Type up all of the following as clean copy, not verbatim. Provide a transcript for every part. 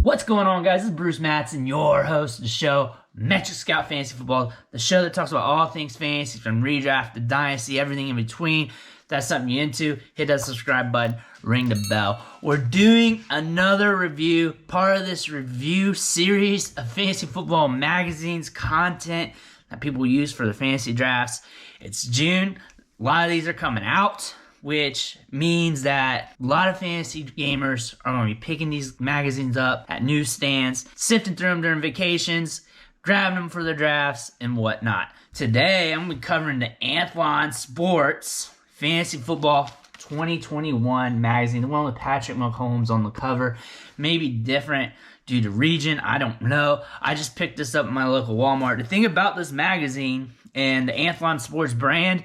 What's going on, guys? This is Bruce Mattson, your host of the show, Metric Scout Fantasy Football, the show that talks about all things fantasy, from redraft to dynasty, everything in between. If that's something you're into, hit that subscribe button, ring the bell. We're doing another review, part of this review series of fantasy football magazines, content that people use for their fantasy drafts. It's June. A lot of these are coming out, which means that a lot of fantasy gamers are going to be picking these magazines up at newsstands, sifting through them during vacations, grabbing them for their drafts, and whatnot. Today, I'm going to be covering the Anthlon Sports Fantasy Football 2021 magazine, the one with Patrick Mahomes on the cover. Maybe different due to region, I don't know. I just picked this up at my local Walmart. The thing about this magazine and the Anthlon Sports brand,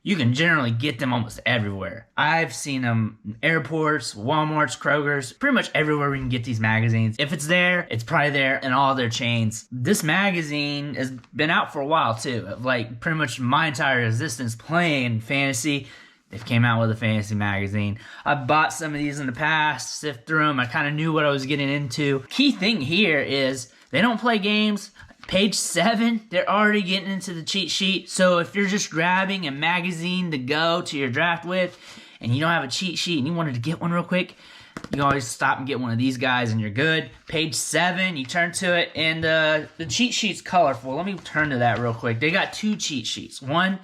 you can generally get them almost everywhere. I've seen them in airports, Walmarts, Kroger's, pretty much everywhere we can get these magazines. If it's there, it's probably there in all their chains. This magazine has been out for a while too. Like pretty much my entire existence playing fantasy, they've came out with a fantasy magazine. I bought some of these in the past, sift through them. I kind of knew what I was getting into. Key thing here is they don't play games. Page 7, they're already getting into the cheat sheet. So if you're just grabbing a magazine to go to your draft with and you don't have a cheat sheet and you wanted to get one real quick, you can always stop and get one of these guys and you're good. Page 7, you turn to it and the cheat sheet's colorful. Let me turn to that real quick. They got two cheat sheets. One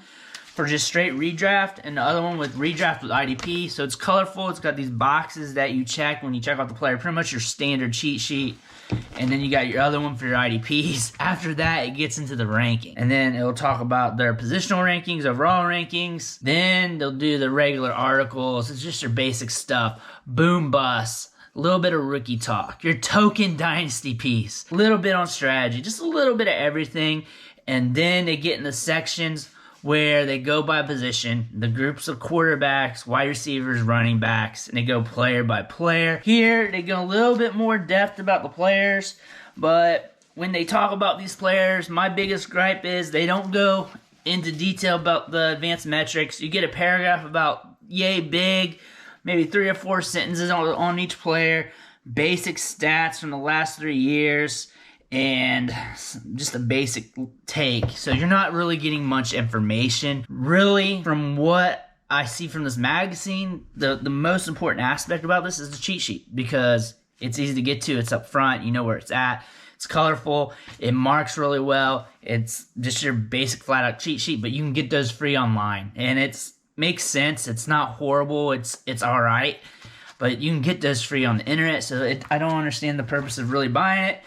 for just straight redraft and the other one with redraft with IDP. So it's colorful. It's got these boxes that you check when you check out the player. Pretty much your standard cheat sheet. And then you got your other one for your IDPs. After that, it gets into the ranking. And then it'll talk about their positional rankings, overall rankings. Then they'll do the regular articles. It's just your basic stuff. Boom bust. A little bit of rookie talk. Your token dynasty piece. A little bit on strategy. Just a little bit of everything. And then they get in the sections where they go by position, the groups of quarterbacks, wide receivers, running backs, and they go player by player. Here, they go a little bit more depth about the players, but when they talk about these players, my biggest gripe is they don't go into detail about the advanced metrics. You get a paragraph about yay big, maybe 3 or 4 sentences on each player, basic stats from the last 3 years, and just a basic take. So you're not really getting much information. Really, from what I see from this magazine, the most important aspect about this is the cheat sheet, because it's easy to get to. It's up front. You know where it's at. It's colorful. It marks really well. It's just your basic flat-out cheat sheet, but you can get those free online. And it makes sense. It's not horrible. It's all right. But you can get those free on the internet, so I don't understand the purpose of really buying it.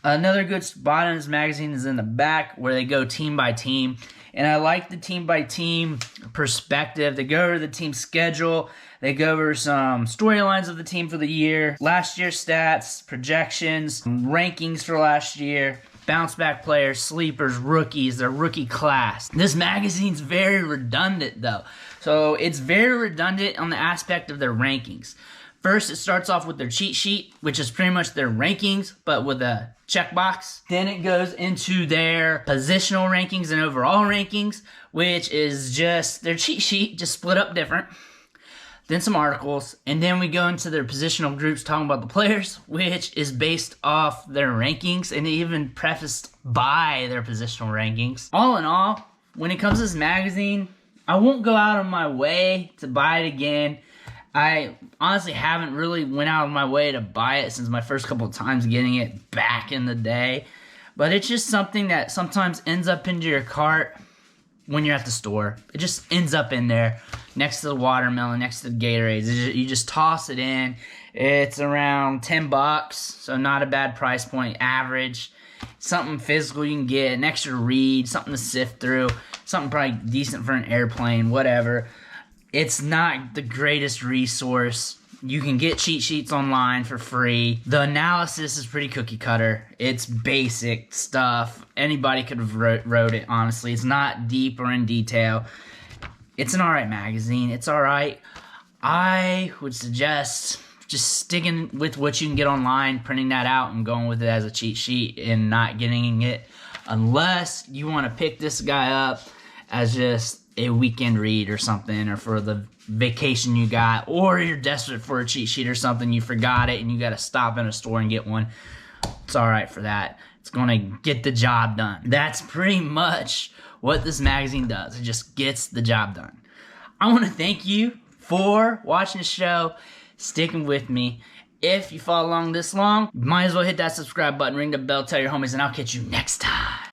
Another good spot in this magazine is in the back where they go team by team. And I like the team by team perspective. They go over the team schedule. They go over some storylines of the team for the year, last year's stats, projections, rankings for last year, bounce back players, sleepers, rookies, their rookie class. This magazine's very redundant though. So it's very redundant on the aspect of their rankings. First, it starts off with their cheat sheet, which is pretty much their rankings, but with a checkbox. Then it goes into their positional rankings and overall rankings, which is just their cheat sheet, just split up different. Then some articles, and then we go into their positional groups talking about the players, which is based off their rankings and even prefaced by their positional rankings. All in all, when it comes to this magazine, I won't go out of my way to buy it again. I honestly haven't really went out of my way to buy it since my first couple of times getting it back in the day. But it's just something that sometimes ends up into your cart when you're at the store. It just ends up in there next to the watermelon, next to the Gatorades. You just toss it in. It's around $10, so not a bad price point, average. Something physical you can get, an extra read, something to sift through, something probably decent for an airplane, whatever. It's not the greatest resource. You can get cheat sheets online for free. The analysis is pretty cookie cutter. It's basic stuff. Anybody could have wrote it, honestly. It's not deep or in detail. It's an alright magazine. It's alright. I would suggest just sticking with what you can get online, printing that out, and going with it as a cheat sheet and not getting it unless you want to pick this guy up as just a weekend read or something, or for the vacation you got, or you're desperate for a cheat sheet or something, you forgot it and you got to stop in a store and get one. It's all right for that. It's going to get the job done. That's pretty much what this magazine does. It just gets the job done. I want to thank you for watching the show, sticking with me. If you follow along this long, you might as well hit that subscribe button, ring the bell, tell your homies, and I'll catch you next time.